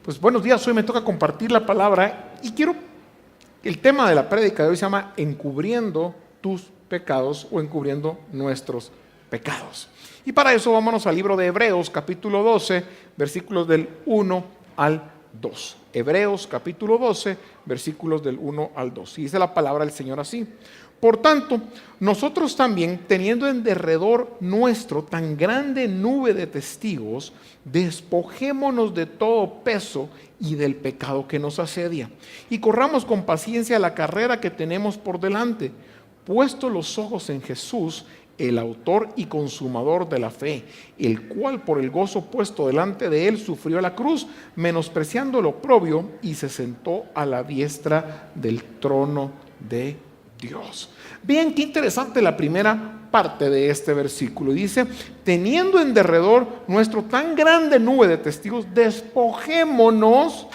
Pues buenos días, hoy me toca compartir la palabra y el tema de la prédica de hoy se llama encubriendo tus pecados o encubriendo nuestros pecados. Y para eso vámonos al libro de Hebreos capítulo 12, versículos del 1 al 2. Hebreos capítulo 12, versículos del 1 al 2. Y dice la palabra del Señor así: por tanto, nosotros también, teniendo en derredor nuestro tan grande nube de testigos, despojémonos de todo peso y del pecado que nos asedia, y corramos con paciencia la carrera que tenemos por delante, puesto los ojos en Jesús, el autor y consumador de la fe, el cual por el gozo puesto delante de él sufrió la cruz, menospreciando lo oprobio, y se sentó a la diestra del trono de Dios. Bien, qué interesante la primera parte de este versículo. Dice: teniendo en derredor nuestro tan grande nube de testigos, despojémonos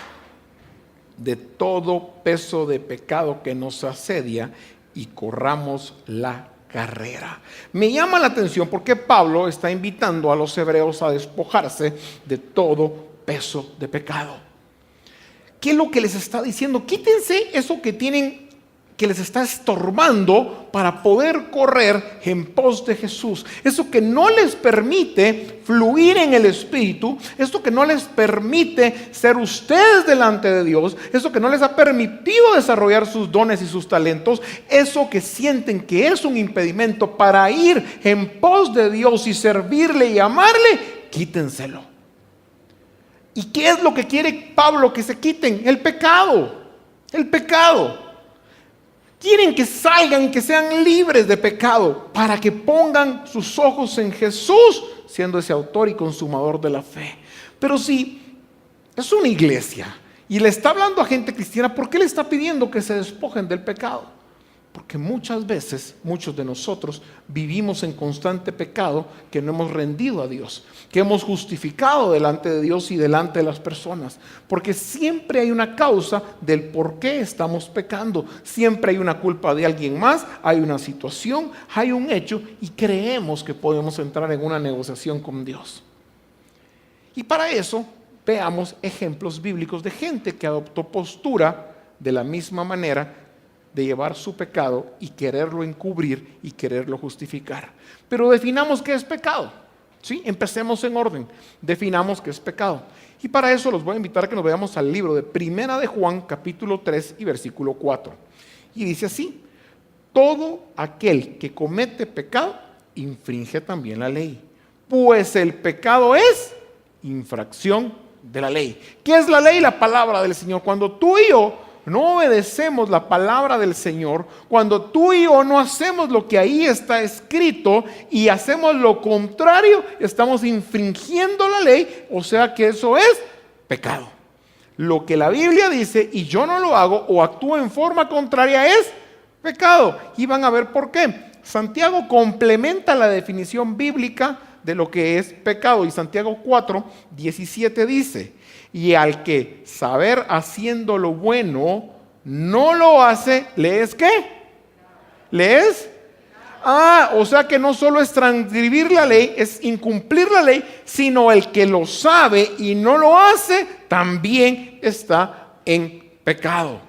de todo peso de pecado que nos asedia y corramos la carrera. Me llama la atención porque Pablo está invitando a los hebreos a despojarse de todo peso de pecado. ¿Qué es lo que les está diciendo? Quítense eso que tienen, que les está estorbando para poder correr en pos de Jesús. Eso que no les permite fluir en el Espíritu, esto que no les permite ser ustedes delante de Dios, eso que no les ha permitido desarrollar sus dones y sus talentos, eso que sienten que es un impedimento para ir en pos de Dios y servirle y amarle, quítenselo. ¿Y qué es lo que quiere Pablo que se quiten? El pecado. El pecado. Quieren que salgan, que sean libres de pecado, para que pongan sus ojos en Jesús, siendo ese autor y consumador de la fe. Pero si es una iglesia y le está hablando a gente cristiana, ¿por qué le está pidiendo que se despojen del pecado? Porque muchas veces, muchos de nosotros vivimos en constante pecado, que no hemos rendido a Dios, que hemos justificado delante de Dios y delante de las personas. Porque siempre hay una causa del por qué estamos pecando. Siempre hay una culpa de alguien más, hay una situación, hay un hecho, y creemos que podemos entrar en una negociación con Dios. Y para eso veamos ejemplos bíblicos de gente que adoptó postura de la misma manera, de llevar su pecado y quererlo encubrir y quererlo justificar. Pero definamos qué es pecado, ¿sí? Empecemos en orden, definamos qué es pecado. Y para eso los voy a invitar a que nos veamos al libro de Primera de Juan, capítulo 3 y versículo 4. Y dice así: todo aquel que comete pecado infringe también la ley, pues el pecado es infracción de la ley. ¿Qué es la ley? La palabra del Señor. Cuando tú y yo no obedecemos la palabra del Señor, cuando tú y yo no hacemos lo que ahí está escrito y hacemos lo contrario, estamos infringiendo la ley, o sea que eso es pecado. Lo que la Biblia dice y yo no lo hago o actúo en forma contraria es pecado. Y van a ver por qué. Santiago complementa la definición bíblica de lo que es pecado, y Santiago 4:17 dice: y al que saber haciendo lo bueno no lo hace, ¿lees qué? ¿Lees? O sea que no solo es transgredir la ley, es incumplir la ley, sino el que lo sabe y no lo hace, también está en pecado.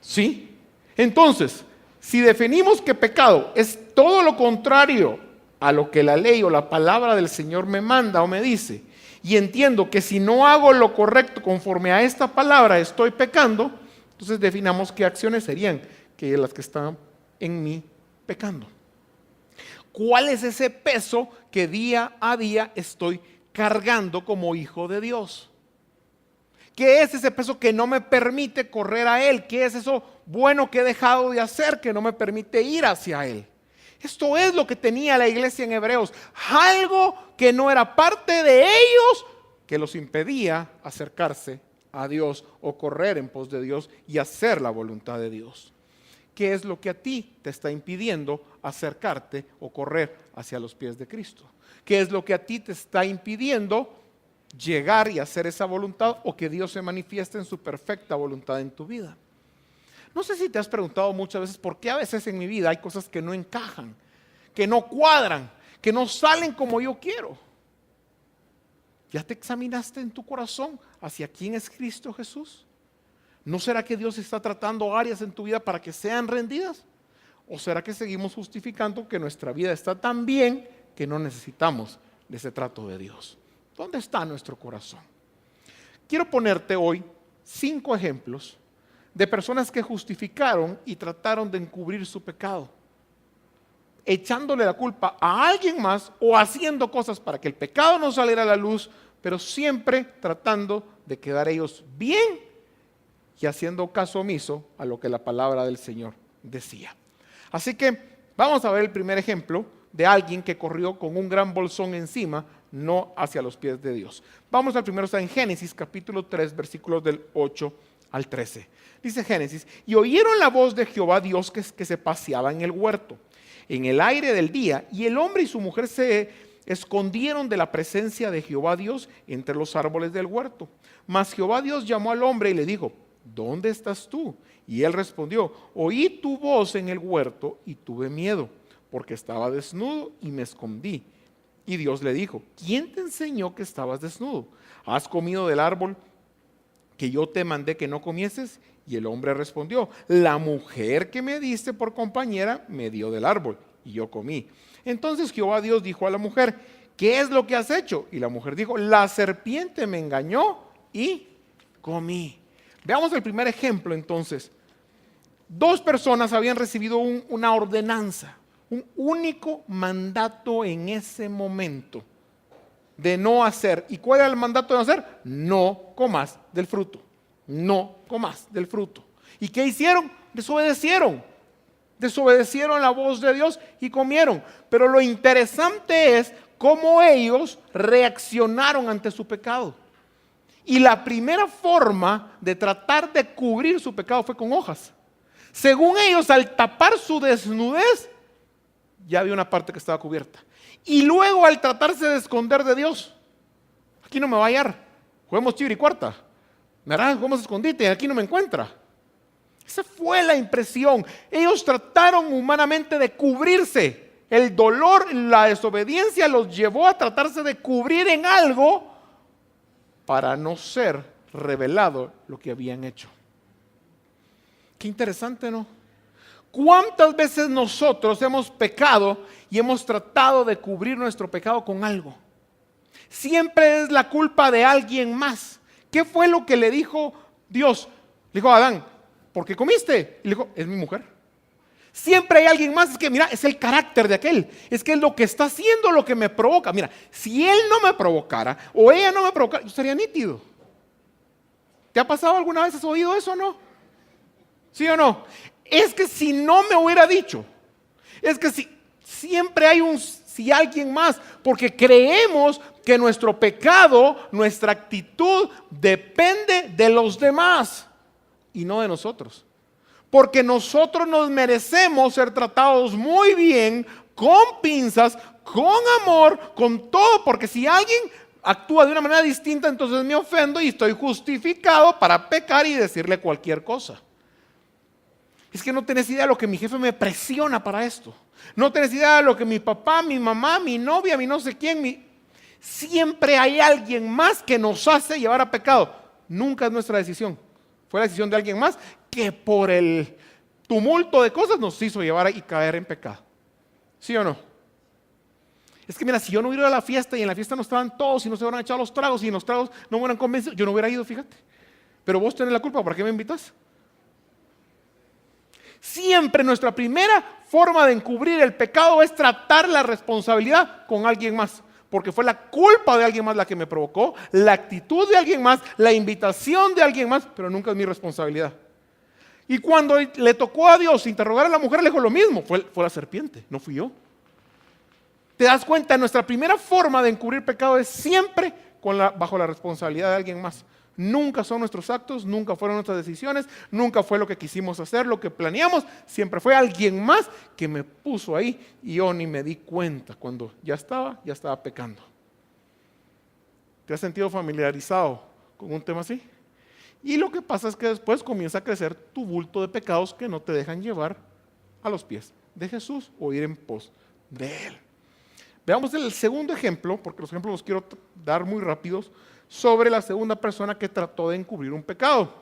¿Sí? Entonces, si definimos que pecado es todo lo contrario a lo que la ley o la palabra del Señor me manda o me dice, y entiendo que si no hago lo correcto conforme a esta palabra estoy pecando, entonces definamos qué acciones serían que las que están en mí pecando. ¿Cuál es ese peso que día a día estoy cargando como hijo de Dios? ¿Qué es ese peso que no me permite correr a Él? ¿Qué es eso bueno que he dejado de hacer que no me permite ir hacia Él? Esto es lo que tenía la iglesia en Hebreos, algo que no era parte de ellos, que los impedía acercarse a Dios o correr en pos de Dios y hacer la voluntad de Dios. ¿Qué es lo que a ti te está impidiendo acercarte o correr hacia los pies de Cristo? ¿Qué es lo que a ti te está impidiendo llegar y hacer esa voluntad o que Dios se manifieste en su perfecta voluntad en tu vida? No sé si te has preguntado muchas veces por qué a veces en mi vida hay cosas que no encajan, que no cuadran, que no salen como yo quiero. ¿Ya te examinaste en tu corazón hacia quién es Cristo Jesús? ¿No será que Dios está tratando áreas en tu vida para que sean rendidas? ¿O será que seguimos justificando que nuestra vida está tan bien que no necesitamos de ese trato de Dios? ¿Dónde está nuestro corazón? Quiero ponerte hoy 5 ejemplos de personas que justificaron y trataron de encubrir su pecado, echándole la culpa a alguien más o haciendo cosas para que el pecado no saliera a la luz, pero siempre tratando de quedar ellos bien y haciendo caso omiso a lo que la palabra del Señor decía. Así que vamos a ver el primer ejemplo de alguien que corrió con un gran bolsón encima, no hacia los pies de Dios. Vamos al primero, está en Génesis capítulo 3, versículos del 8 al 13. Dice Génesis: y oyeron la voz de Jehová Dios que se paseaba en el huerto, en el aire del día, y el hombre y su mujer se escondieron de la presencia de Jehová Dios entre los árboles del huerto. Mas Jehová Dios llamó al hombre y le dijo: ¿dónde estás tú? Y él respondió: oí tu voz en el huerto y tuve miedo, porque estaba desnudo y me escondí. Y Dios le dijo: ¿quién te enseñó que estabas desnudo? ¿Has comido del árbol que yo te mandé que no comieses? Y el hombre respondió: la mujer que me diste por compañera me dio del árbol y yo comí. Entonces Jehová Dios dijo a la mujer: ¿qué es lo que has hecho? Y la mujer dijo: la serpiente me engañó y comí. Veamos el primer ejemplo entonces. 2 personas habían recibido una ordenanza, un único mandato en ese momento de no hacer. ¿Y cuál era el mandato de no hacer? No comas del fruto. No comas del fruto. ¿Y qué hicieron? Desobedecieron. Desobedecieron la voz de Dios y comieron. Pero lo interesante es cómo ellos reaccionaron ante su pecado. Y la primera forma de tratar de cubrir su pecado fue con hojas. Según ellos, al tapar su desnudez, ya había una parte que estaba cubierta. Y luego al tratarse de esconder de Dios: aquí no me va a hallar, juguemos chivir y cuarta, juguemos escondite, aquí no me encuentra. Esa fue la impresión. Ellos trataron humanamente de cubrirse. El dolor, la desobediencia los llevó a tratarse de cubrir en algo para no ser revelado lo que habían hecho. Qué interesante, ¿no? ¿Cuántas veces nosotros hemos pecado y hemos tratado de cubrir nuestro pecado con algo? Siempre es la culpa de alguien más. ¿Qué fue lo que le dijo Dios? Le dijo a Adán: ¿por qué comiste? Y le dijo: es mi mujer. Siempre hay alguien más. Es que mira, es el carácter de aquel. Es que es lo que está haciendo lo que me provoca. Mira, si él no me provocara o ella no me provocara, yo estaría nítido. ¿Te ha pasado alguna vez? ¿Has oído eso o no? ¿Sí o no? Es que si no me hubiera dicho, es que si siempre hay si alguien más, porque creemos que nuestro pecado, nuestra actitud depende de los demás y no de nosotros. Porque nosotros nos merecemos ser tratados muy bien, con pinzas, con amor, con todo, porque si alguien actúa de una manera distinta, entonces me ofendo y estoy justificado para pecar y decirle cualquier cosa. Es que no tenés idea de lo que mi jefe me presiona para esto. No tenés idea de lo que mi papá, mi mamá, mi novia, mi no sé quién. Siempre hay alguien más que nos hace llevar a pecado. Nunca es nuestra decisión. Fue la decisión de alguien más que por el tumulto de cosas nos hizo llevar y caer en pecado. ¿Sí o no? Es que mira, si yo no hubiera ido a la fiesta y en la fiesta no estaban todos y no se hubieran echado los tragos y en los tragos no me hubieran convencido, yo no hubiera ido, fíjate. Pero vos tenés la culpa, ¿para qué me invitas? Siempre nuestra primera forma de encubrir el pecado es tratar la responsabilidad con alguien más, porque fue la culpa de alguien más la que me provocó, la actitud de alguien más, la invitación de alguien más, pero nunca es mi responsabilidad. Y cuando le tocó a Dios interrogar a la mujer, le dijo lo mismo: fue la serpiente, no fui yo. ¿Te das cuenta? Nuestra primera forma de encubrir pecado es siempre bajo la responsabilidad de alguien más. Nunca son nuestros actos, nunca fueron nuestras decisiones, nunca fue lo que quisimos hacer, lo que planeamos. Siempre fue alguien más que me puso ahí y yo ni me di cuenta cuando ya estaba pecando. ¿Te has sentido familiarizado con un tema así? Y lo que pasa es que después comienza a crecer tu bulto de pecados que no te dejan llevar a los pies de Jesús o ir en pos de Él. Veamos el segundo ejemplo, porque los ejemplos los quiero dar muy rápidos, sobre la segunda persona que trató de encubrir un pecado.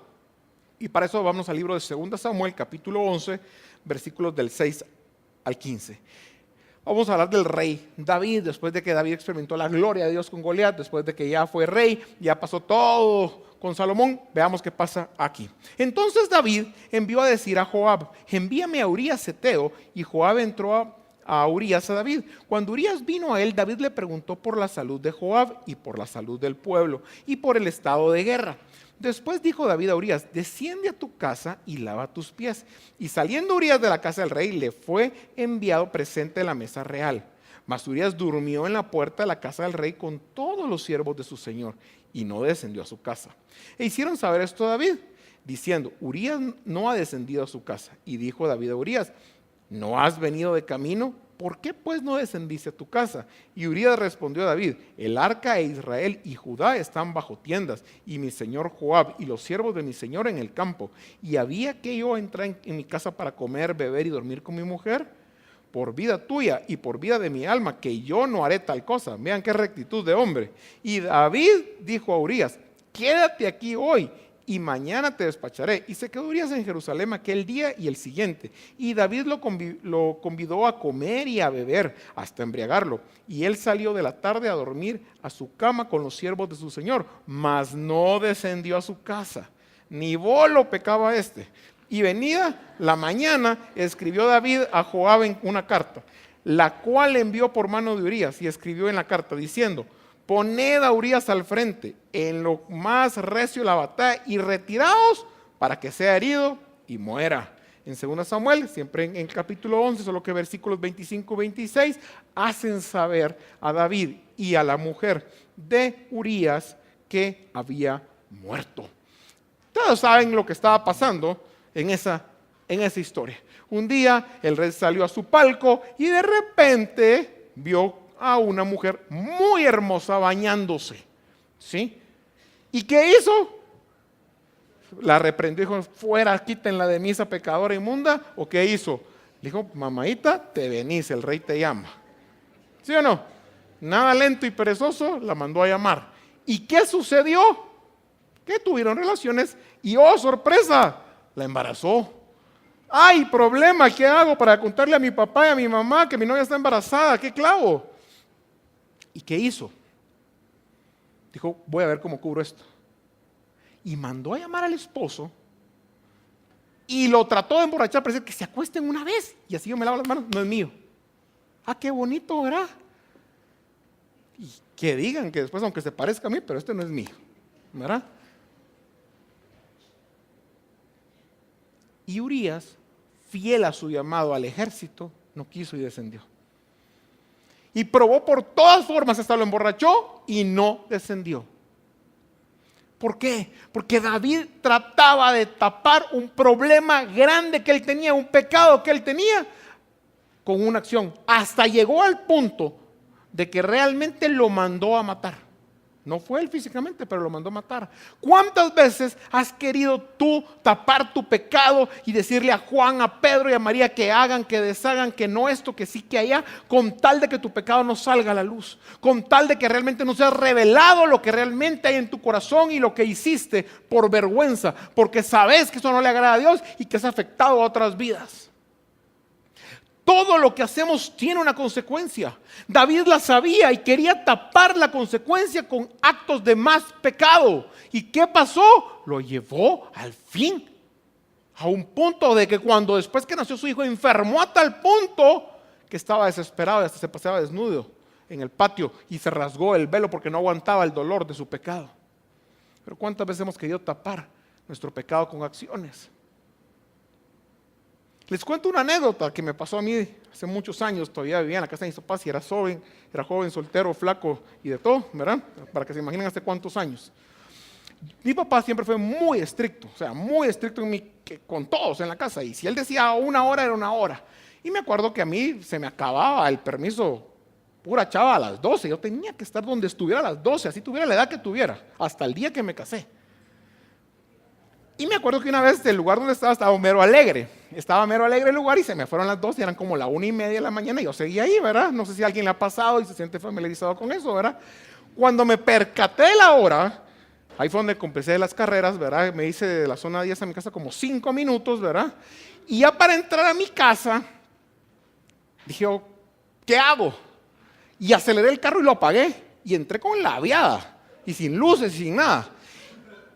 Y para eso vamos al libro de 2 Samuel, capítulo 11, versículos del 6 al 15. Vamos a hablar del rey David, después de que David experimentó la gloria de Dios con Goliat, después de que ya fue rey, ya pasó todo con Salomón. Veamos qué pasa aquí. Entonces David envió a decir a Joab: envíame a Urías Heteo, y Joab entró a Urías a David. Cuando Urías vino a él, David le preguntó por la salud de Joab y por la salud del pueblo y por el estado de guerra. Después dijo David a Urías: desciende a tu casa y lava tus pies. Y saliendo Urías de la casa del rey, le fue enviado presente de la mesa real. Mas Urías durmió en la puerta de la casa del rey con todos los siervos de su señor, y no descendió a su casa. E hicieron saber esto a David, diciendo: Urías no ha descendido a su casa. Y dijo David a Urías: ¿no has venido de camino? ¿Por qué pues no descendiste a tu casa? Y Urías respondió a David: el arca de Israel y Judá están bajo tiendas, y mi señor Joab y los siervos de mi señor en el campo. ¿Y había que yo entrar en mi casa para comer, beber y dormir con mi mujer? Por vida tuya y por vida de mi alma, que yo no haré tal cosa. Vean qué rectitud de hombre. Y David dijo a Urías: quédate aquí hoy, y mañana te despacharé. Y se quedó Urías en Jerusalén aquel día y el siguiente. Y David lo convidó a comer y a beber hasta embriagarlo. Y él salió de la tarde a dormir a su cama con los siervos de su señor, mas no descendió a su casa. Ni bolo pecaba este. Y venida la mañana, escribió David a Joab en una carta, la cual envió por mano de Urías, y escribió en la carta diciendo: poned a Urías al frente, en lo más recio de la batalla, y retiraos para que sea herido y muera. En 2 Samuel, siempre en el capítulo 11, solo que versículos 25 y 26, hacen saber a David y a la mujer de Urías que había muerto. Todos saben lo que estaba pasando en esa historia. Un día el rey salió a su palco y de repente vio a una mujer muy hermosa bañándose, ¿sí? ¿Y qué hizo? La reprendió y dijo: fuera, quítenla de mí, esa pecadora inmunda. ¿O qué hizo? Le dijo: mamadita, te venís, el rey te llama. ¿Sí o no? Nada lento y perezoso, la mandó a llamar. ¿Y qué sucedió? Que tuvieron relaciones y ¡oh, sorpresa! La embarazó. ¡Ay, problema! ¿Qué hago para contarle a mi papá y a mi mamá que mi novia está embarazada? ¿Qué clavo? ¿Y qué hizo? Dijo: voy a ver cómo cubro esto. Y mandó a llamar al esposo y lo trató de emborrachar para decir que se acuesten una vez y así yo me lavo las manos. No es mío. Ah, qué bonito, ¿verdad? Y que digan que después, aunque se parezca a mí, pero este no es mío, ¿verdad? Y Urías, fiel a su llamado al ejército, no quiso y descendió. Y probó por todas formas, hasta lo emborrachó y no descendió. ¿Por qué? Porque David trataba de tapar un problema grande que él tenía, un pecado que él tenía, con una acción. Hasta llegó al punto de que realmente lo mandó a matar. No fue él físicamente, pero lo mandó a matar. ¿Cuántas veces has querido tú tapar tu pecado y decirle a Juan, a Pedro y a María que hagan, que deshagan, que no esto, que sí, que allá, con tal de que tu pecado no salga a la luz, con tal de que realmente no sea revelado lo que realmente hay en tu corazón y lo que hiciste por vergüenza, porque sabes que eso no le agrada a Dios y que has afectado a otras vidas? Todo lo que hacemos tiene una consecuencia. David la sabía y quería tapar la consecuencia con actos de más pecado. ¿Y qué pasó? Lo llevó al fin a un punto de que cuando después que nació su hijo enfermó a tal punto que estaba desesperado y hasta se paseaba desnudo en el patio y se rasgó el velo porque no aguantaba el dolor de su pecado. Pero ¿cuántas veces hemos querido tapar nuestro pecado con acciones? Les cuento una anécdota que me pasó a mí hace muchos años. Todavía vivía en la casa de mis papás y era joven, soltero, flaco y de todo, ¿verdad? Para que se imaginen hace cuántos años. Mi papá siempre fue muy estricto, o sea, muy estricto con todos en la casa. Y si él decía 1 hora, era 1 hora. Y me acuerdo que a mí se me acababa el permiso pura chava a las 12. Yo tenía que estar donde estuviera a las 12, así tuviera la edad que tuviera, hasta el día que me casé. Y me acuerdo que una vez el lugar donde estaba mero alegre. Estaba mero alegre el lugar y se me fueron las 2 y eran como la 1:30 de la mañana y yo seguía ahí, ¿verdad? No sé si a alguien le ha pasado y se siente familiarizado con eso, ¿verdad? Cuando me percaté de la hora, ahí fue donde empecé las carreras, ¿verdad? Me hice de la zona 10 a mi casa como 5 minutos, ¿verdad? Y ya para entrar a mi casa, dije, oh, ¿qué hago? Y aceleré el carro y lo apagué. Y entré con la aviada y sin luces y sin nada.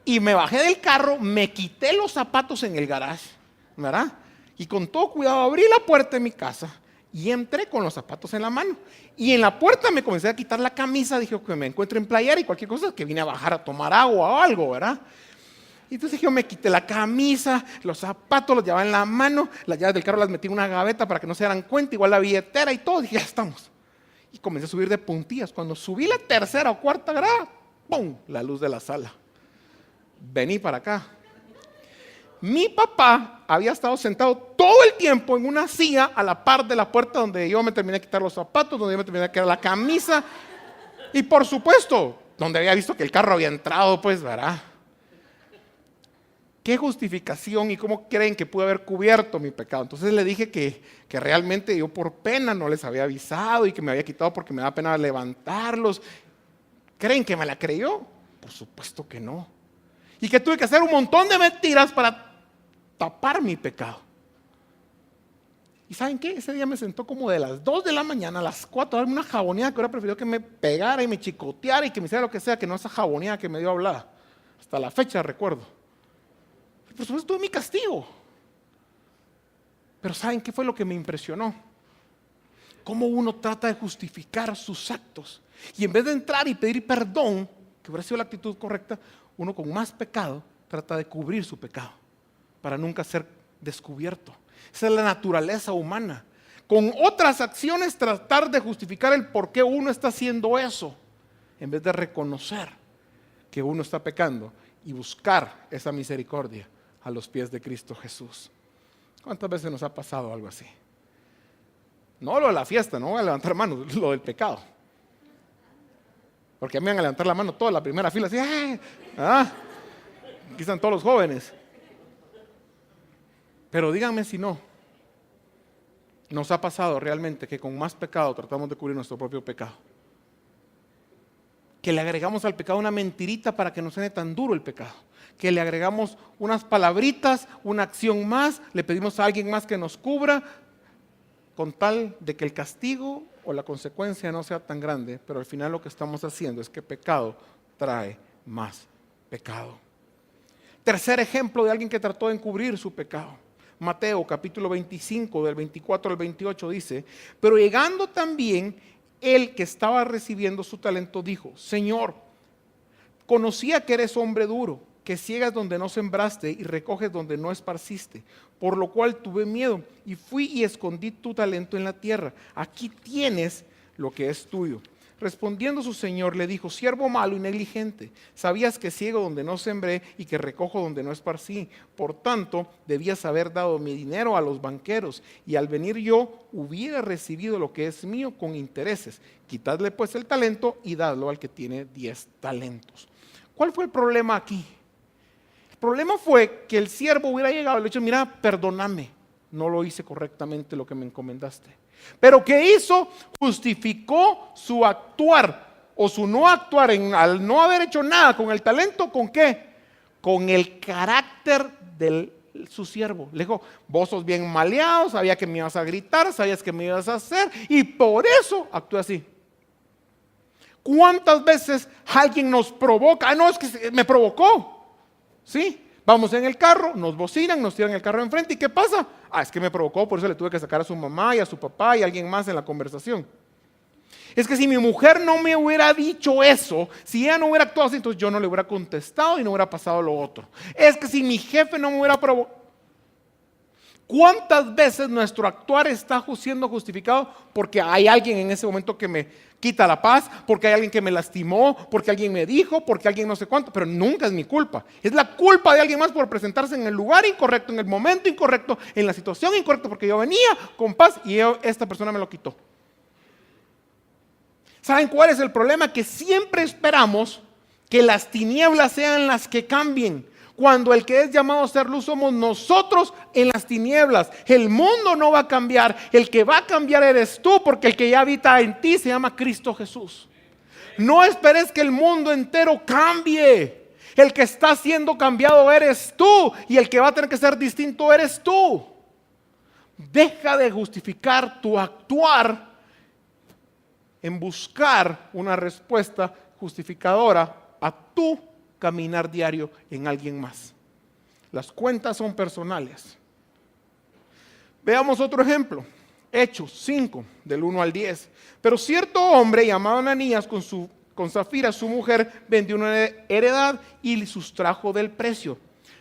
Y me bajé del carro, me quité los zapatos en el garage, ¿verdad? Y con todo cuidado abrí la puerta de mi casa y entré con los zapatos en la mano. Y en la puerta me comencé a quitar la camisa, dije que me encuentro en playera y cualquier cosa, que vine a bajar a tomar agua o algo, ¿verdad? Y entonces yo me quité la camisa, los zapatos los llevaba en la mano, las llaves del carro las metí en una gaveta para que no se dieran cuenta, igual la billetera y todo, dije, ya estamos. Y comencé a subir de puntillas. Cuando subí la 3ª o 4ª grada, ¡pum!, la luz de la sala. Vení para acá. Mi papá había estado sentado todo el tiempo en una silla a la par de la puerta donde yo me terminé de quitar los zapatos, donde yo me terminé de quitar la camisa y por supuesto, donde había visto que el carro había entrado, pues, ¿verdad? ¿Qué justificación y cómo creen que pude haber cubierto mi pecado? Entonces le dije que realmente yo por pena no les había avisado y que me había quitado porque me daba pena levantarlos. ¿Creen que me la creyó? Por supuesto que no. Y que tuve que hacer un montón de mentiras para tapar mi pecado. ¿Y saben qué? Ese día me sentó como de las 2 de la mañana a las 4 a darme una jaboneada que ahora prefirió que me pegara y me chicoteara y que me hiciera lo que sea, que no esa jaboneada que me dio hablada. Hasta la fecha recuerdo. Por supuesto tuve mi castigo. Pero ¿saben qué fue lo que me impresionó? Cómo uno trata de justificar sus actos. Y en vez de entrar y pedir perdón, que hubiera sido la actitud correcta, uno con más pecado trata de cubrir su pecado para nunca ser descubierto. Esa es la naturaleza humana. Con otras acciones tratar de justificar el por qué uno está haciendo eso, en vez de reconocer que uno está pecando y buscar esa misericordia a los pies de Cristo Jesús. ¿Cuántas veces nos ha pasado algo así? No lo de la fiesta, no voy a levantar manos, lo del pecado. Porque a mí me van a levantar la mano toda la primera fila, así, aquí están todos los jóvenes. Pero díganme si no, nos ha pasado realmente que con más pecado tratamos de cubrir nuestro propio pecado. Que le agregamos al pecado una mentirita para que no suene tan duro el pecado. Que le agregamos unas palabritas, una acción más, le pedimos a alguien más que nos cubra, con tal de que el castigo o la consecuencia no sea tan grande, pero al final lo que estamos haciendo es que pecado trae más pecado. Tercer ejemplo de alguien que trató de encubrir su pecado. Mateo capítulo 25 del 24 al 28 dice, pero llegando también el que estaba recibiendo su talento dijo, Señor, conocía que eres hombre duro, que ciegas donde no sembraste y recoges donde no esparciste, por lo cual tuve miedo y fui y escondí tu talento en la tierra. Aquí tienes lo que es tuyo. Respondiendo su señor le dijo, siervo malo y negligente, sabías que ciego donde no sembré y que recojo donde no esparcí. Por tanto, debías haber dado mi dinero a los banqueros y al venir yo hubiera recibido lo que es mío con intereses. Quitadle pues el talento y dadlo al que tiene 10 talentos. ¿Cuál fue el problema aquí? El problema fue que el siervo hubiera llegado y le dicho, mira, perdóname, no lo hice correctamente lo que me encomendaste. Pero ¿qué hizo? Justificó su actuar o su no actuar al no haber hecho nada con el talento. ¿Con qué? Con el carácter de su siervo. Le dijo, vos sos bien maleado, sabía que me ibas a gritar, sabías que me ibas a hacer y por eso actué así. ¿Cuántas veces alguien nos provoca? No, es que me provocó. ¿Sí? Vamos en el carro, nos bocinan, nos tiran el carro enfrente. ¿Y qué pasa? Es que me provocó, por eso le tuve que sacar a su mamá y a su papá y a alguien más en la conversación. Es que si mi mujer no me hubiera dicho eso, si ella no hubiera actuado así, entonces yo no le hubiera contestado y no hubiera pasado lo otro. Es que si mi jefe no me hubiera provocado. ¿Cuántas veces nuestro actuar está siendo justificado porque hay alguien en ese momento que me quita la paz, porque hay alguien que me lastimó, porque alguien me dijo, porque alguien no sé cuánto, pero nunca es mi culpa. Es la culpa de alguien más por presentarse en el lugar incorrecto, en el momento incorrecto, en la situación incorrecta, porque yo venía con paz y esta persona me lo quitó. ¿Saben cuál es el problema? Que siempre esperamos que las tinieblas sean las que cambien. Cuando el que es llamado a ser luz somos nosotros en las tinieblas. El mundo no va a cambiar. El que va a cambiar eres tú, porque el que ya habita en ti se llama Cristo Jesús. No esperes que el mundo entero cambie. El que está siendo cambiado eres tú, y el que va a tener que ser distinto eres tú. Deja de justificar tu actuar en buscar una respuesta justificadora a tu caminar diario en alguien más. Las cuentas son personales. Veamos otro ejemplo. Hechos 5, del 1 al 10. Pero cierto hombre llamado Ananías con Zafira, su mujer, vendió una heredad y le sustrajo del precio.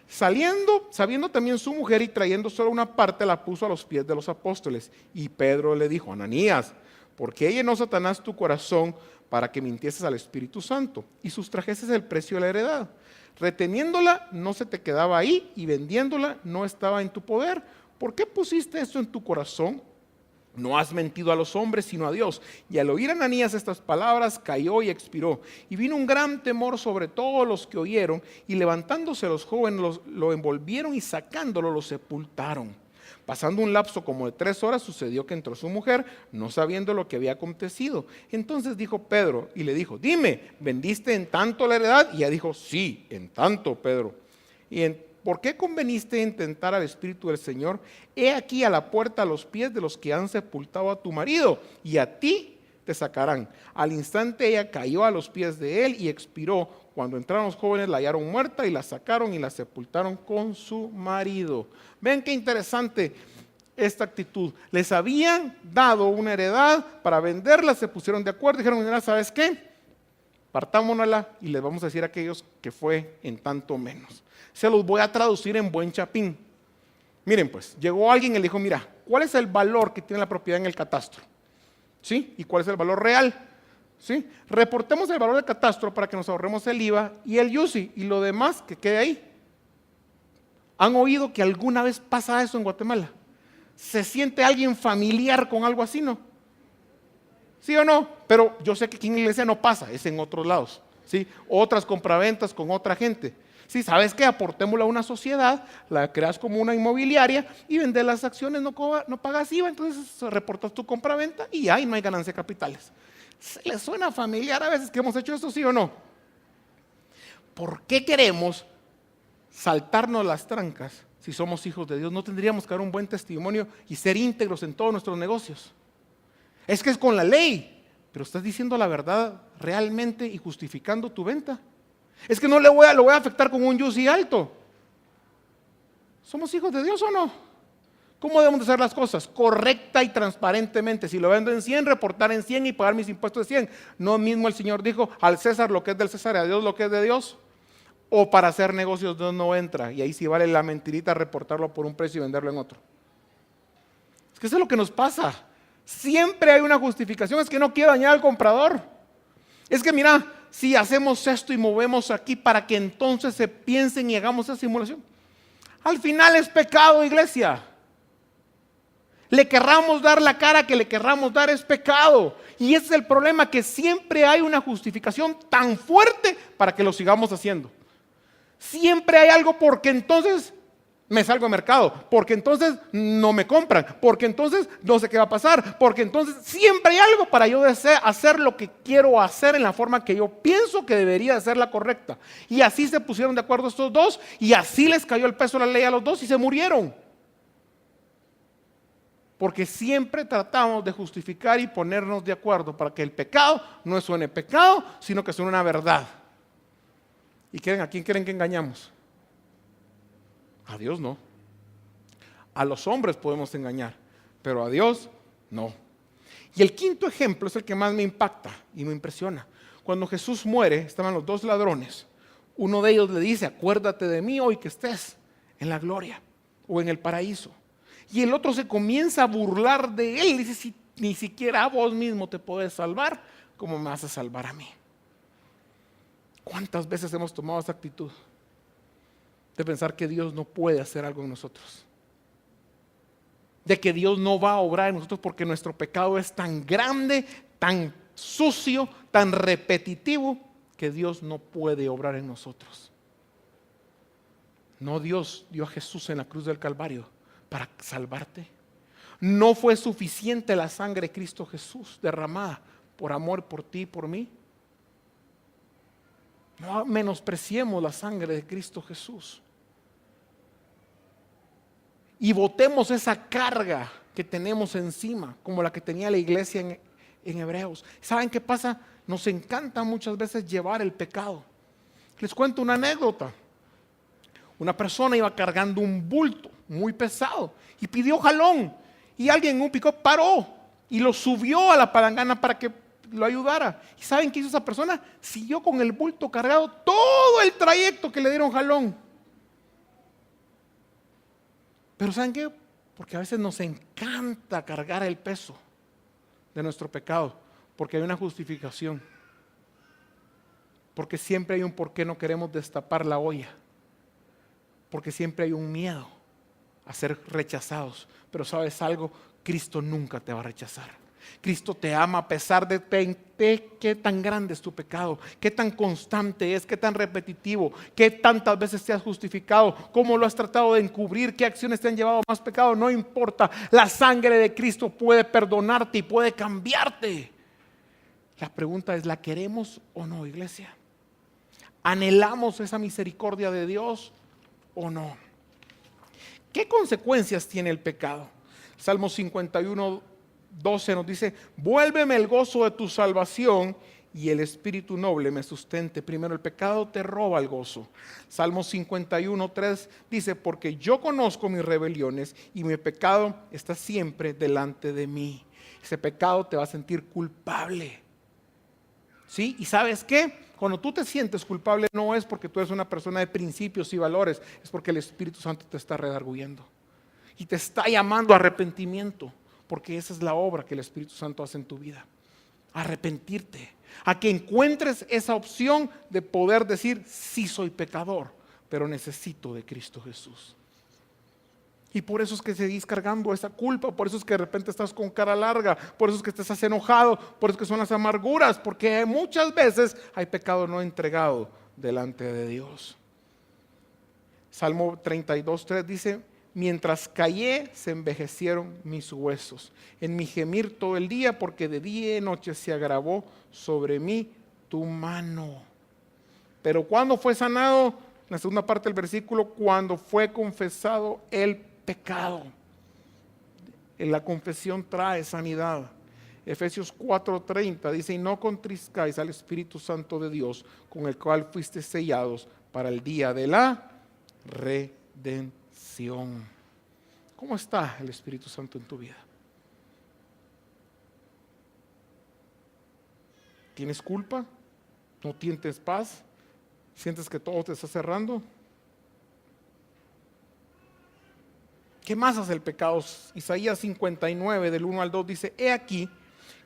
Sabiendo también su mujer y trayendo solo una parte, la puso a los pies de los apóstoles. Y Pedro le dijo: Ananías, ¿por qué llenó Satanás tu corazón para que mintieses al Espíritu Santo y sustrajeses el precio de la heredad? Reteniéndola no se te quedaba ahí, y vendiéndola no estaba en tu poder. ¿Por qué pusiste esto en tu corazón? No has mentido a los hombres, sino a Dios. Y al oír Ananías estas palabras, cayó y expiró. Y vino un gran temor sobre todos los que oyeron, y levantándose los jóvenes lo envolvieron y sacándolo lo sepultaron. Pasando un lapso como de 3 horas, sucedió que entró su mujer, no sabiendo lo que había acontecido. Entonces dijo Pedro y le dijo: dime, ¿vendiste en tanto la heredad? Y ella dijo: sí, en tanto, Pedro. ¿Por qué conveniste en tentar al Espíritu del Señor? He aquí a la puerta a los pies de los que han sepultado a tu marido, y a ti te sacarán. Al instante ella cayó a los pies de él y expiró. Cuando entraron los jóvenes la hallaron muerta y la sacaron y la sepultaron con su marido. Ven qué interesante esta actitud. Les habían dado una heredad para venderla, se pusieron de acuerdo, dijeron: mira, ¿sabes qué? Partámonosla y les vamos a decir a aquellos que fue en tanto menos. Se los voy a traducir en buen chapín. Miren, pues, llegó alguien y le dijo: mira, ¿cuál es el valor que tiene la propiedad en el catastro? ¿Sí? ¿Y cuál es el valor real? ¿Sí? Reportemos el valor del catastro para que nos ahorremos el IVA y el IUCI, y lo demás que quede ahí. ¿Han oído que alguna vez pasa eso en Guatemala? ¿Se siente alguien familiar con algo así, no? ¿Sí o no? Pero yo sé que aquí en la iglesia no pasa, es en otros lados. ¿Sí? Otras compraventas con otra gente. Sí, ¿sabes qué? Aportémosla a una sociedad, la creas como una inmobiliaria y vender las acciones, no pagas IVA, entonces reportas tu compraventa y ahí no hay ganancia de capitales. ¿Se les suena familiar a veces que hemos hecho esto, sí o no? ¿Por qué queremos saltarnos las trancas si somos hijos de Dios? No tendríamos que dar un buen testimonio y ser íntegros en todos nuestros negocios. Es que es con la ley, pero estás diciendo la verdad realmente y justificando tu venta. Es que no lo voy a afectar con un UCI alto. ¿Somos hijos de Dios o no? ¿Cómo debemos de hacer las cosas? Correcta y transparentemente. Si lo vendo en 100, reportar en 100 y pagar mis impuestos de 100. No mismo el Señor dijo: al César lo que es del César y a Dios lo que es de Dios. O para hacer negocios Dios no entra. Y ahí sí vale la mentirita reportarlo por un precio y venderlo en otro. Es que eso es lo que nos pasa. Siempre hay una justificación. Es que no quiero dañar al comprador. Es que mira, si hacemos esto y movemos aquí para que entonces se piensen y hagamos esa simulación. Al final es pecado, iglesia. Le querramos dar la cara que le querramos dar, es pecado. Y ese es el problema, que siempre hay una justificación tan fuerte para que lo sigamos haciendo. Siempre hay algo, porque entonces me salgo de mercado, porque entonces no me compran, porque entonces no sé qué va a pasar, porque entonces siempre hay algo para yo hacer lo que quiero hacer en la forma que yo pienso que debería ser la correcta. Y así se pusieron de acuerdo estos dos, y así les cayó el peso de la ley a los dos y se murieron. Porque siempre tratamos de justificar y ponernos de acuerdo para que el pecado no suene pecado, sino que suene una verdad. ¿Y a quién creen que engañamos? A Dios no. A los hombres podemos engañar, pero a Dios no. Y el quinto ejemplo es el que más me impacta y me impresiona. Cuando Jesús muere, estaban los 2 ladrones. Uno de ellos le dice: acuérdate de mí hoy que estés en la gloria o en el paraíso. Y el otro se comienza a burlar de él y dice: si ni siquiera a vos mismo te puedes salvar, ¿cómo me vas a salvar a mí? ¿Cuántas veces hemos tomado esa actitud de pensar que Dios no puede hacer algo en nosotros? De que Dios no va a obrar en nosotros porque nuestro pecado es tan grande, tan sucio, tan repetitivo, que Dios no puede obrar en nosotros. No, Dios dio a Jesús en la cruz del Calvario para salvarte. No fue suficiente la sangre de Cristo Jesús derramada por amor por ti y por mí. No menospreciemos la sangre de Cristo Jesús. Y botemos esa carga que tenemos encima, como la que tenía la iglesia en Hebreos. ¿Saben qué pasa? Nos encanta muchas veces llevar el pecado. Les cuento una anécdota. Una persona iba cargando un bulto muy pesado y pidió jalón. Y alguien en un pick-up paró y lo subió a la palangana para que lo ayudara. ¿Y saben qué hizo esa persona? Siguió con el bulto cargado todo el trayecto que le dieron jalón. Pero ¿saben qué? Porque a veces nos encanta cargar el peso de nuestro pecado, porque hay una justificación. Porque siempre hay un por qué no queremos destapar la olla. Porque siempre hay un miedo a ser rechazados. Pero ¿sabes algo? Cristo nunca te va a rechazar. Cristo te ama a pesar de qué tan grande es tu pecado, qué tan constante es, qué tan repetitivo, qué tantas veces te has justificado, cómo lo has tratado de encubrir, qué acciones te han llevado a más pecado. No importa, la sangre de Cristo puede perdonarte y puede cambiarte. La pregunta es, ¿la queremos o no, iglesia? ¿Anhelamos esa misericordia de Dios o no? ¿Qué consecuencias tiene el pecado? Salmo 51:12 nos dice: vuélveme el gozo de tu salvación y el espíritu noble me sustente. Primero, el pecado te roba el gozo. Salmo 51:3 dice: porque yo conozco mis rebeliones y mi pecado está siempre delante de mí. Ese pecado te va a sentir culpable. ¿Sí? ¿Y sabes qué? Cuando tú te sientes culpable no es porque tú eres una persona de principios y valores, es porque el Espíritu Santo te está redarguyendo y te está llamando a arrepentimiento, porque esa es la obra que el Espíritu Santo hace en tu vida. Arrepentirte, a que encuentres esa opción de poder decir: sí soy pecador, pero necesito de Cristo Jesús. Y por eso es que seguís cargando esa culpa, por eso es que de repente estás con cara larga, por eso es que estás enojado, por eso es que son las amarguras, porque muchas veces hay pecado no entregado delante de Dios. Salmo 32:3 dice: mientras callé se envejecieron mis huesos, en mi gemir todo el día, porque de día y noche se agravó sobre mí tu mano. Pero ¿cuándo fue sanado? En la segunda parte del versículo: cuando fue confesado el pecado. En la confesión trae sanidad. Efesios 4:30 dice: y no contrizcáis al Espíritu Santo de Dios, con el cual fuiste sellados para el día de la redención. ¿Cómo está el Espíritu Santo en tu vida? ¿Tienes culpa? ¿No tienes paz? ¿Sientes que todo te está cerrando? ¿Qué más hace el pecado? Isaías 59 del 1 al 2 dice: he aquí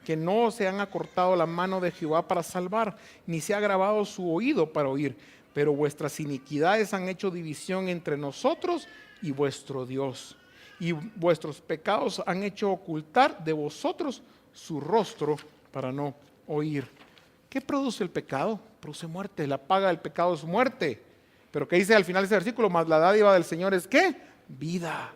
que no se han acortado la mano de Jehová para salvar, ni se ha agravado su oído para oír, pero vuestras iniquidades han hecho división entre nosotros y vuestro Dios, y vuestros pecados han hecho ocultar de vosotros su rostro para no oír. ¿Qué produce el pecado? Produce muerte. La paga del pecado es muerte. Pero ¿qué dice al final de ese versículo? Mas la dádiva del Señor es ¿qué? Vida.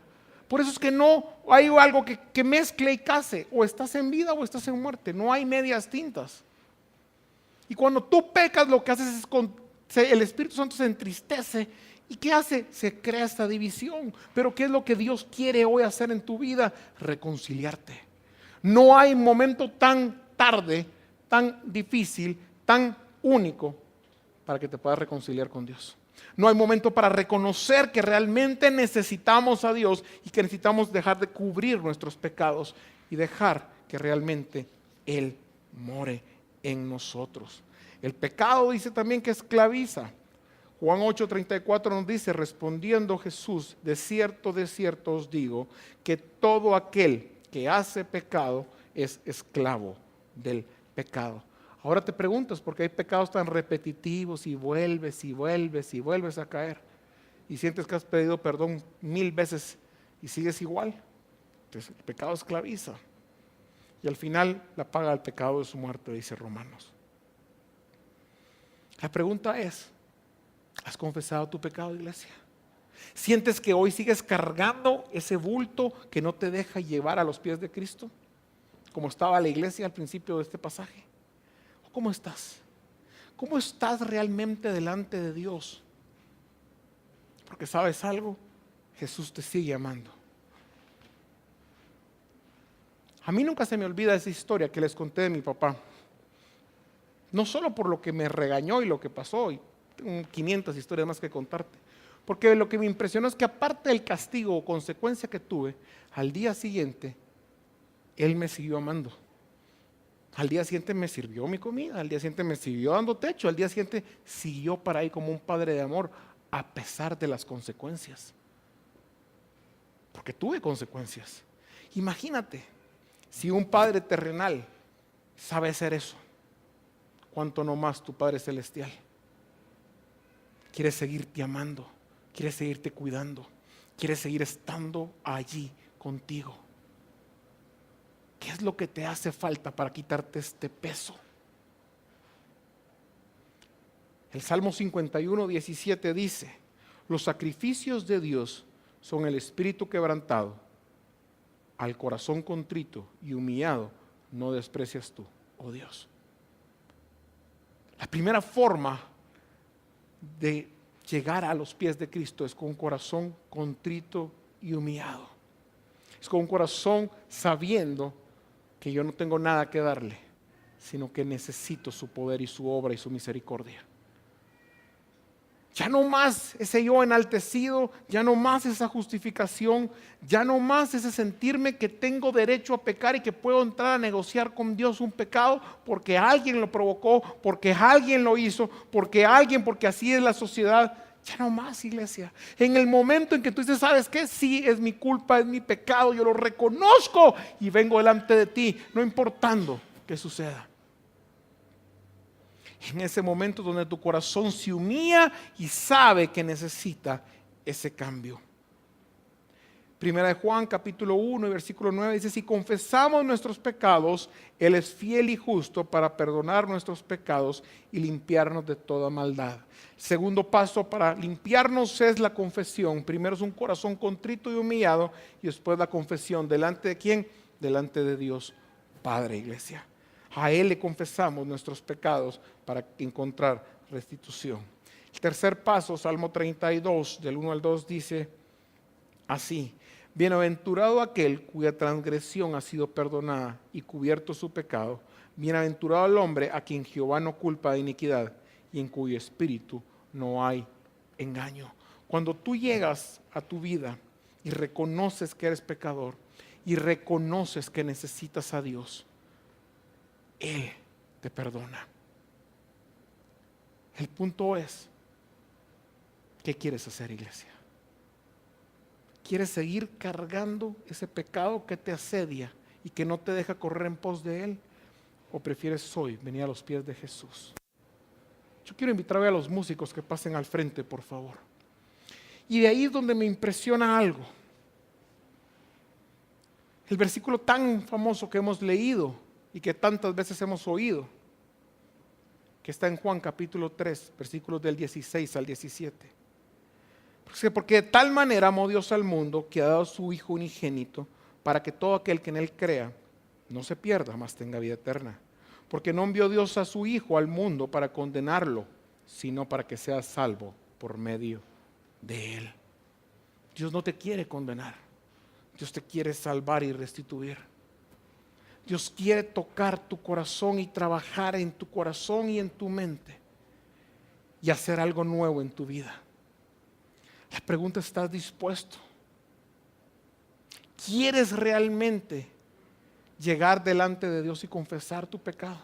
Por eso es que no hay algo que mezcle y case. O estás en vida o estás en muerte. No hay medias tintas. Y cuando tú pecas, lo que haces es el Espíritu Santo se entristece. ¿Y qué hace? Se crea esta división. Pero ¿qué es lo que Dios quiere hoy hacer en tu vida? Reconciliarte. No hay momento tan tarde, tan difícil, tan único para que te puedas reconciliar con Dios. No hay momento para reconocer que realmente necesitamos a Dios y que necesitamos dejar de cubrir nuestros pecados y dejar que realmente Él more en nosotros. El pecado dice también que esclaviza. Juan 8:34 nos dice: respondiendo Jesús: de cierto os digo, que todo aquel que hace pecado es esclavo del pecado. Ahora te preguntas por qué hay pecados tan repetitivos y vuelves y vuelves y vuelves a caer y sientes que has pedido perdón 1000 veces y sigues igual. Entonces el pecado esclaviza y al final la paga del pecado es su muerte, dice Romanos. La pregunta es: ¿has confesado tu pecado, iglesia? ¿Sientes que hoy sigues cargando ese bulto que no te deja llevar a los pies de Cristo? Como estaba la iglesia al principio de este pasaje. ¿Cómo estás? ¿Cómo estás realmente delante de Dios? Porque ¿sabes algo? Jesús te sigue amando. A mí nunca se me olvida esa historia que les conté de mi papá. No solo por lo que me regañó y lo que pasó, y tengo 500 historias más que contarte, porque lo que me impresionó es que aparte del castigo o consecuencia que tuve, al día siguiente, Él me siguió amando. Al día siguiente me sirvió mi comida, al día siguiente me siguió dando techo, al día siguiente siguió para ahí como un padre de amor, a pesar de las consecuencias. Porque tuve consecuencias. Imagínate, si un padre terrenal sabe hacer eso, cuánto no más tu Padre Celestial quiere seguirte amando, quiere seguirte cuidando, quiere seguir estando allí contigo. ¿Qué es lo que te hace falta para quitarte este peso? El Salmo 51, 17 dice: los sacrificios de Dios son el espíritu quebrantado, al corazón contrito y humillado no desprecias tú, oh Dios. La primera forma de llegar a los pies de Cristo es con un corazón contrito y humillado. Es con un corazón sabiendo que yo no tengo nada que darle, sino que necesito su poder y su obra y su misericordia. Ya no más ese yo enaltecido, ya no más esa justificación, ya no más ese sentirme que tengo derecho a pecar y que puedo entrar a negociar con Dios un pecado porque alguien lo provocó, porque alguien lo hizo, porque así es la sociedad. Ya no más, iglesia. En el momento en que tú dices, ¿sabes qué? Sí, es mi culpa, es mi pecado, yo lo reconozco y vengo delante de ti, no importando qué suceda. En ese momento donde tu corazón se humilla y sabe que necesita ese cambio. Primera de Juan capítulo 1 y versículo 9 dice: si confesamos nuestros pecados, Él es fiel y justo para perdonar nuestros pecados y limpiarnos de toda maldad. Segundo paso para limpiarnos es la confesión. Primero es un corazón contrito y humillado, y después la confesión. ¿Delante de quién? Delante de Dios Padre, iglesia. A Él le confesamos nuestros pecados para encontrar restitución. El tercer paso, Salmo 32, del 1 al 2, dice así: bienaventurado aquel cuya transgresión ha sido perdonada y cubierto su pecado. Bienaventurado el hombre a quien Jehová no culpa de iniquidad y en cuyo espíritu no hay engaño. Cuando tú llegas a tu vida y reconoces que eres pecador y reconoces que necesitas a Dios, Él te perdona. El punto es, ¿qué quieres hacer, iglesia? ¿Quieres seguir cargando ese pecado que te asedia y que no te deja correr en pos de Él? ¿O prefieres hoy venir a los pies de Jesús? Yo quiero invitar a los músicos que pasen al frente, por favor. Y de ahí es donde me impresiona algo. El versículo tan famoso que hemos leído y que tantas veces hemos oído, que está en Juan capítulo 3, versículos del 16 al 17. Porque de tal manera amó Dios al mundo que ha dado a su Hijo unigénito, para que todo aquel que en Él crea no se pierda, mas tenga vida eterna. Porque no envió Dios a su Hijo al mundo para condenarlo, sino para que sea salvo por medio de Él. Dios no te quiere condenar, Dios te quiere salvar y restituir. Dios quiere tocar tu corazón y trabajar en tu corazón y en tu mente y hacer algo nuevo en tu vida. La pregunta: ¿estás dispuesto? ¿Quieres realmente llegar delante de Dios y confesar tu pecado?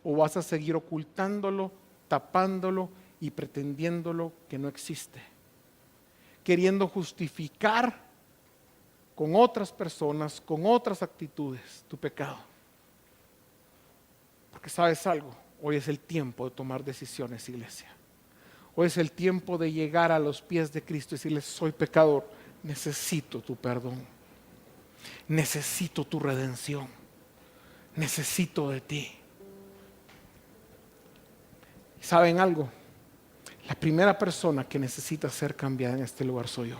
¿O vas a seguir ocultándolo, tapándolo y pretendiéndolo que no existe? Queriendo justificar con otras personas, con otras actitudes, tu pecado. Porque sabes algo, hoy es el tiempo de tomar decisiones, iglesia. Hoy es el tiempo de llegar a los pies de Cristo y decirle: soy pecador, necesito tu perdón, necesito tu redención, necesito de ti. ¿Saben algo? La primera persona que necesita ser cambiada en este lugar soy yo.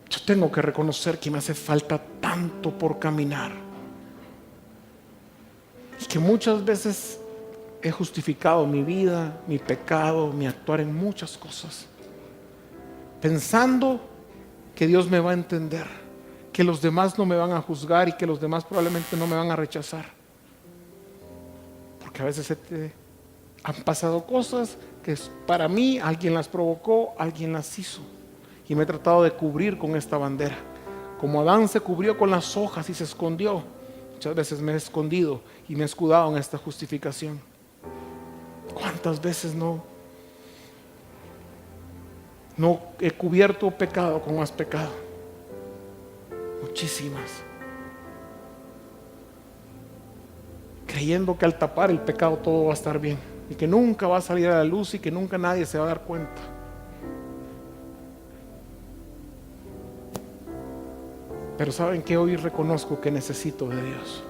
Yo tengo que reconocer que me hace falta tanto por caminar y que muchas veces he justificado mi vida, mi pecado, mi actuar en muchas cosas, pensando que Dios me va a entender, que los demás no me van a juzgar y que los demás probablemente no me van a rechazar. Porque a veces han pasado cosas que para mí alguien las provocó, alguien las hizo. Y me he tratado de cubrir con esta bandera. Como Adán se cubrió con las hojas y se escondió, muchas veces me he escondido y me he escudado en esta justificación. ¿Cuántas veces no he cubierto pecado con más pecado? Muchísimas. Creyendo que al tapar el pecado todo va a estar bien y que nunca va a salir a la luz y que nunca nadie se va a dar cuenta. Pero ¿saben qué? Hoy reconozco que necesito de Dios.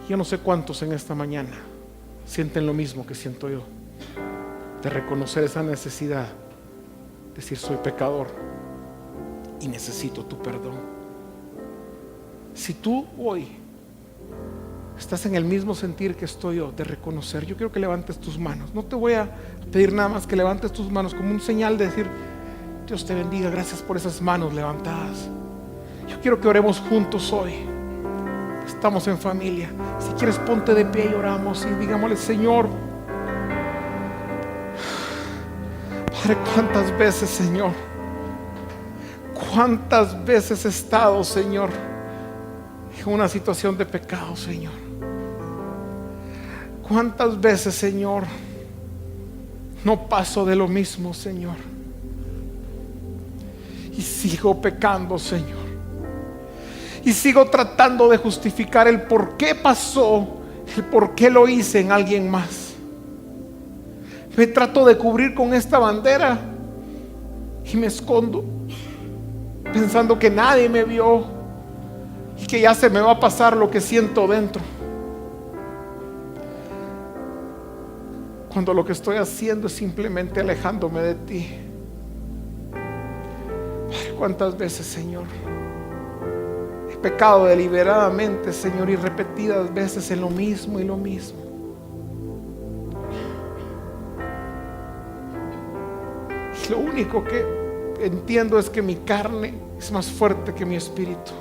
Yo no sé cuántos en esta mañana sienten lo mismo que siento yo, de reconocer esa necesidad, decir soy pecador y necesito tu perdón. Si tú hoy estás en el mismo sentir que estoy yo, de reconocer, yo quiero que levantes tus manos. No te voy a pedir nada más que levantes tus manos como un señal de decir Dios te bendiga, gracias por esas manos levantadas. Yo quiero que oremos juntos hoy. Estamos en familia. Si quieres ponte de pie y oramos y digámosle: Señor, Padre, cuántas veces, Señor, cuántas veces he estado, Señor, en una situación de pecado, Señor. Cuántas veces, Señor, no paso de lo mismo, Señor, y sigo pecando, Señor, y sigo tratando de justificar el por qué pasó, el por qué lo hice en alguien más. Me trato de cubrir con esta bandera y me escondo, pensando que nadie me vio y que ya se me va a pasar lo que siento dentro, cuando lo que estoy haciendo es simplemente alejándome de ti. ¿Cuántas veces, Señor, he pecado deliberadamente, Señor, y repetidas veces en lo mismo y lo mismo? Y lo único que entiendo es que mi carne es más fuerte que mi espíritu.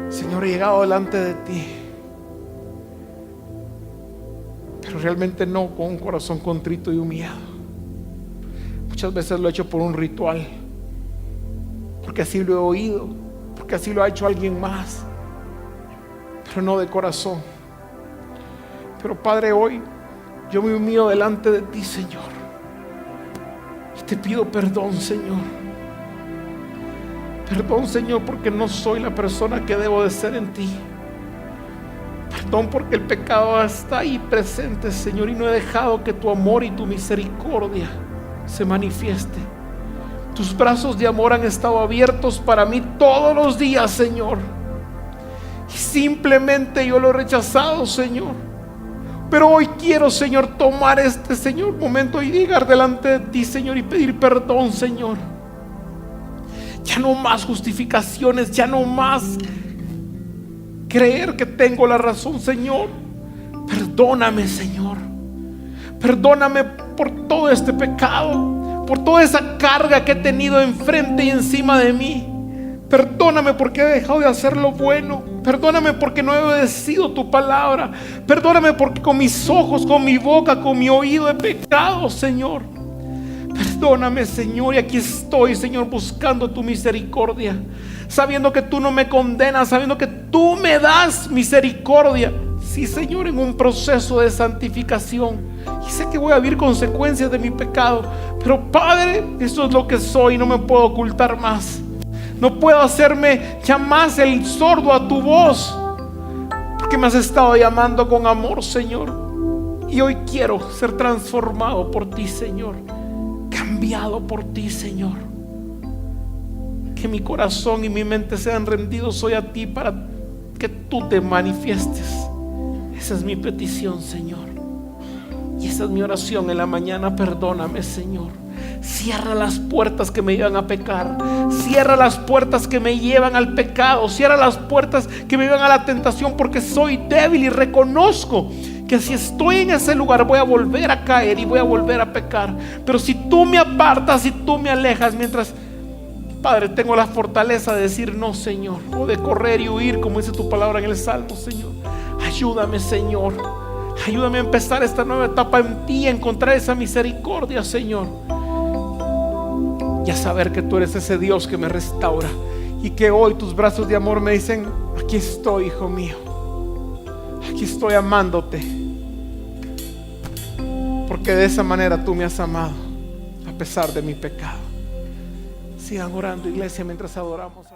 Señor, he llegado delante de ti, pero realmente no con un corazón contrito y humillado. Muchas veces lo he hecho por un ritual, porque así lo he oído, porque así lo ha hecho alguien más, pero no de corazón. Pero Padre, hoy yo me humillo delante de ti, Señor, y te pido perdón, Señor. Perdón, Señor, porque no soy la persona que debo de ser en ti. Perdón porque el pecado está ahí presente, Señor, y no he dejado que tu amor y tu misericordia se manifieste. Tus brazos de amor han estado abiertos para mí todos los días, Señor, y simplemente yo lo he rechazado, Señor. Pero hoy quiero, Señor, tomar este, Señor, momento y llegar delante de ti, Señor, y pedir perdón, Señor. Ya no más justificaciones, ya no más creer que tengo la razón, Señor. Perdóname, Señor. Perdóname por todo este pecado, por toda esa carga que he tenido enfrente y encima de mí. Perdóname porque he dejado de hacer lo bueno. Perdóname porque no he obedecido tu palabra. Perdóname porque con mis ojos, con mi boca, con mi oído he pecado, Señor. Perdóname, Señor, y aquí estoy, Señor, buscando tu misericordia, sabiendo que tú no me condenas, sabiendo que tú me das misericordia. Sí, Señor, en un proceso de santificación, y sé que voy a vivir consecuencias de mi pecado, pero Padre, eso es lo que soy, no me puedo ocultar más. No puedo hacerme ya más el sordo a tu voz, porque me has estado llamando con amor, Señor, y hoy quiero ser transformado por ti, Señor, cambiado por ti, Señor. Que mi corazón y mi mente sean rendidos hoy a ti, para que tú te manifiestes Esa es mi petición, Señor. Y esa es mi oración en la mañana. Perdóname, Señor. Cierra las puertas que me llevan a pecar. Cierra las puertas que me llevan al pecado. Cierra las puertas que me llevan a la tentación, porque soy débil y reconozco que si estoy en ese lugar voy a volver a caer y voy a volver a pecar. Pero si tú me apartas, si tú me alejas, mientras, Padre, tengo la fortaleza de decir no, Señor, o de correr y huir, como dice tu palabra en el Salmo, Señor. Ayúdame, Señor. Ayúdame a empezar esta nueva etapa en ti, a encontrar esa misericordia, Señor, y a saber que tú eres ese Dios que me restaura, y que hoy tus brazos de amor me dicen: aquí estoy, hijo mío, aquí estoy amándote, porque de esa manera tú me has amado a pesar de mi pecado. Sigan orando, iglesia, mientras adoramos.